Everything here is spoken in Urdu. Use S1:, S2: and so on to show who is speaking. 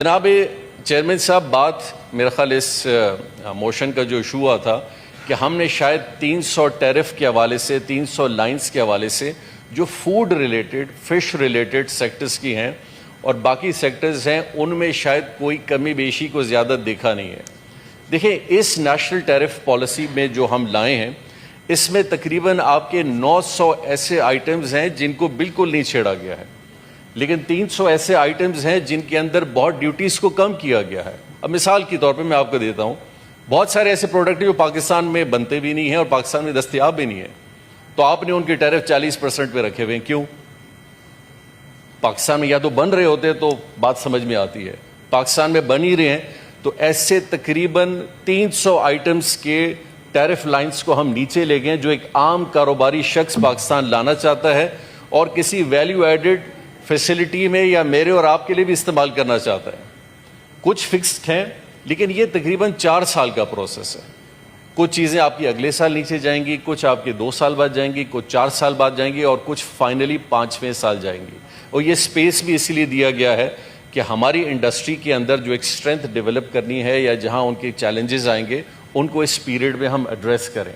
S1: جناب چیئرمین صاحب، بات میرا خیال اس موشن کا جو ایشو ہوا تھا کہ ہم نے شاید 300 ٹیرف کے حوالے سے 300 لائنز کے حوالے سے جو food related fish related sectors کی ہیں اور باقی سیکٹرز ہیں ان میں شاید کوئی کمی بیشی کو زیادہ دیکھا نہیں ہے۔ دیکھیں، اس نیشنل ٹیرف پالیسی میں جو ہم لائے ہیں اس میں تقریباً آپ کے 900 ایسے آئٹمز ہیں جن کو بالکل نہیں چھیڑا گیا ہے، لیکن 300 ایسے آئٹمز ہیں جن کے اندر بہت ڈیوٹیز کو کم کیا گیا ہے۔ اب مثال کے طور پہ میں آپ کو دیتا ہوں، بہت سارے ایسے پروڈکٹ جو پاکستان میں بنتے بھی نہیں ہیں اور پاکستان میں دستیاب بھی نہیں ہیں، تو آپ نے ان کے ٹیرف 40% پہ رکھے ہوئے ہیں۔ کیوں؟ پاکستان میں یا تو بن رہے ہوتے تو بات سمجھ میں آتی ہے، پاکستان میں بن ہی رہے ہیں تو ایسے تقریباً 300 آئٹمز کے ٹیرف لائنز کو ہم نیچے لے گئے جو ایک عام کاروباری شخص پاکستان لانا چاہتا ہے اور کسی ویلیو ایڈڈ فیسلٹی میں یا میرے اور آپ کے لیے بھی استعمال کرنا چاہتا ہے۔ کچھ فکسڈ ہیں لیکن یہ تقریباً 4 سال کا پروسیس ہے۔ کچھ چیزیں آپ کی اگلے سال نیچے جائیں گی، کچھ آپ کے 2 سال بعد جائیں گی، کچھ 4 سال بعد جائیں گی اور کچھ فائنلی 5ویں سال جائیں گی۔ اور یہ سپیس بھی اس لیے دیا گیا ہے کہ ہماری انڈسٹری کے اندر جو ایک اسٹرینتھ ڈیولپ کرنی ہے یا جہاں ان کے چیلنجز آئیں گے ان کو اس پیریڈ میں ہم ایڈریس کریں۔